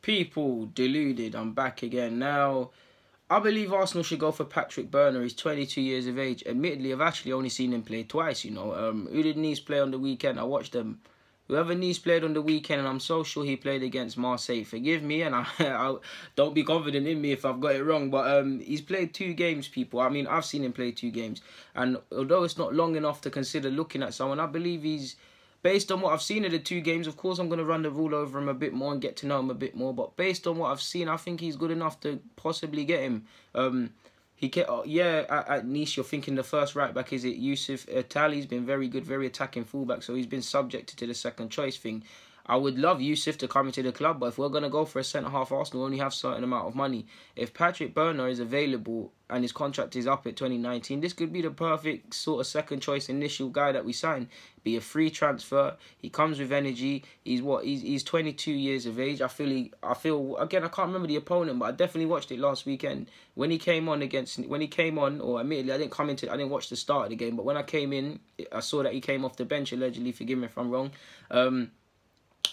People deluded. I'm back again now. I believe Arsenal should go for Patrick Bernard. He's 22 years of age. Admittedly, I've actually only seen him play twice. Who did Nice play on the weekend? I watched them. Whoever Nice played on the weekend, and I'm so sure he played against Marseille. Forgive me, and I don't be confident in me if I've got it wrong. But he's played 2 games, people. I mean, I've seen him play 2 games, and although it's not long enough to consider looking at someone, I believe he's. Based on what I've seen of the 2 games, of course, I'm going to run the rule over him a bit more and get to know him a bit more. But based on what I've seen, I think he's good enough to possibly get him. At Nice, you're thinking the first right back is it Yusuf Tal. He's been very good, very attacking fullback, so he's been subjected to the second choice thing. I would love Yusuf to come into the club, but if we're going to go for a centre-half, Arsenal only have a certain amount of money. If Patrick Bernard is available and his contract is up at 2019, this could be the perfect sort of second choice initial guy that we sign. Be a free transfer. He comes with energy. He's 22 years of age. I feel again, I can't remember the opponent, but I definitely watched it last weekend when he came on. Or admittedly, I didn't watch the start of the game, but when I came in, I saw that he came off the bench allegedly. Forgive me if I'm wrong.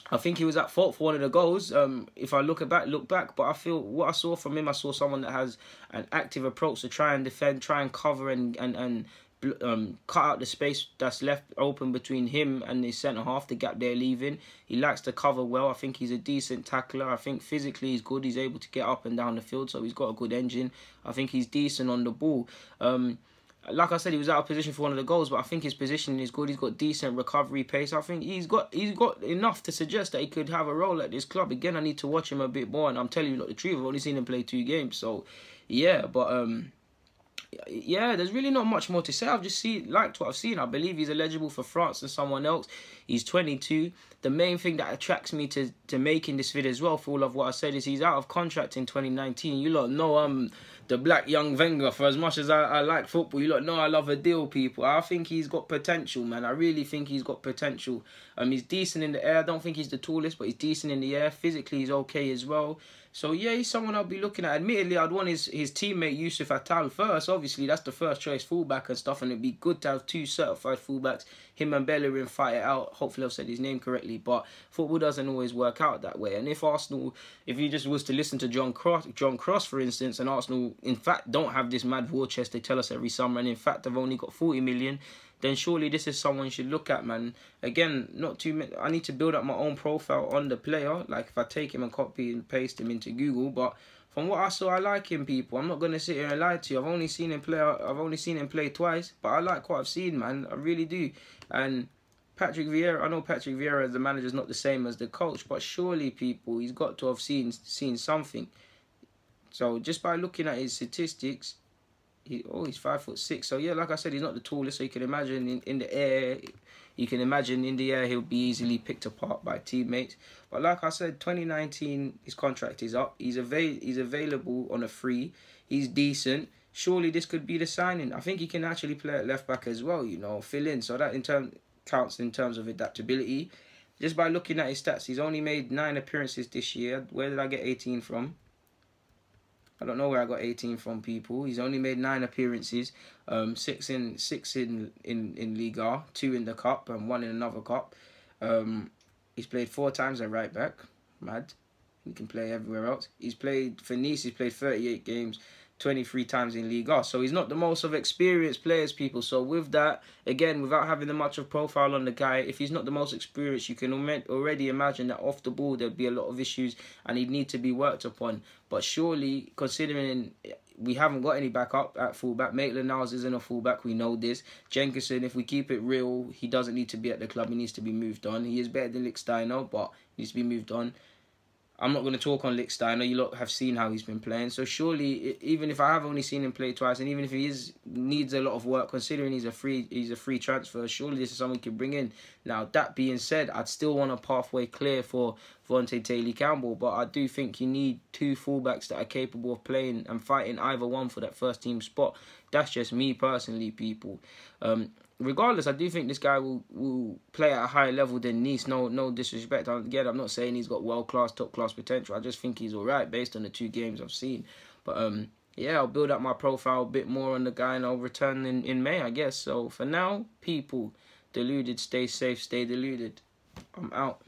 I think he was at fault for one of the goals. If I look back, but I feel what I saw from him, I saw someone that has an active approach to try and defend, try and cover and cut out the space that's left open between him and his centre half, the gap they're leaving. He likes to cover well. I think he's a decent tackler. I think physically he's good. He's able to get up and down the field, so he's got a good engine. I think he's decent on the ball. Like I said, he was out of position for one of the goals, but I think his positioning is good. He's got decent recovery pace. I think he's got enough to suggest that he could have a role at this club. Again, I need to watch him a bit more, and I'm telling you, the truth, I've only seen him play 2 games. So, there's really not much more to say. I've just liked what I've seen. I believe he's eligible for France and someone else. He's 22. The main thing that attracts me to making this video as well, for all of what I said, is he's out of contract in 2019. You lot know the black young Wenger. For as much as I like football, you lot know I love a deal, people. I think he's got potential, man. I really think he's got potential. He's decent in the air. I don't think he's the tallest, but he's decent in the air. Physically, he's okay as well. So, yeah, he's someone I'll be looking at. Admittedly, I'd want his teammate Yusuf Attal first. Obviously, that's the first choice fullback and stuff, and it'd be good to have 2 certified fullbacks. Him and Bellerin fight it out. Hopefully, I've said his name correctly, but football doesn't always work out that way. And if he just was to listen to John Cross, for instance, and Arsenal, in fact, don't have this mad war chest they tell us every summer, and in fact, they've only got 40 million, then surely this is someone you should look at, man. Again, I need to build up my own profile on the player, like if I take him and copy and paste him into Google, but from what I saw, I like him, people. I'm not going to sit here and lie to you. I've only seen him play twice, but I like what I've seen, man. I really do. And Patrick Vieira, I know Patrick Vieira as the manager is not the same as the coach, but surely, people, he's got to have seen something. So just by looking at his statistics, he's 5'6". So yeah, like I said, he's not the tallest. So you can imagine in the air, he'll be easily picked apart by teammates. But like I said, 2019, his contract is up. He's available on a free. He's decent. Surely this could be the signing. I think he can actually play at left back as well. Fill in. So that counts in terms of adaptability. Just by looking at his stats, he's only made 9 appearances this year. Where did I get 18 from? I don't know where I got 18 from, people. He's only made 9 appearances, 6 in Liga, 2 in the cup, and 1 in another cup. He's played 4 times at right back. Mad. He can play everywhere else. He's played for Nice. He's played 38 games, 23 times in Liga. So he's not the most of experienced players, people. So with that, again, without having the much of profile on the guy, if he's not the most experienced, you can already imagine that off the ball there'd be a lot of issues and he'd need to be worked upon. But surely, considering we haven't got any backup at fullback, Maitland-Niles isn't a fullback, we know this. Jenkinson, if we keep it real, he doesn't need to be at the club, he needs to be moved on. He is better than Lichtsteiner, but he needs to be moved on. I'm not going to talk on Lichtsteiner. You lot have seen how he's been playing. So surely, even if I have only seen him play twice, and even if he needs a lot of work, considering he's a free transfer, surely this is someone we can bring in. Now, that being said, I'd still want a pathway clear for Vontae Taylor-Campbell, but I do think you need 2 fullbacks that are capable of playing and fighting either one for that first team spot. That's just me personally, people. Regardless, I do think this guy will play at a higher level than Nice. No disrespect. Again, I'm not saying he's got world-class, top-class potential. I just think he's all right based on the 2 games I've seen. But, yeah, I'll build up my profile a bit more on the guy and I'll return in May, I guess. So, for now, people, deluded, stay safe, stay deluded. I'm out.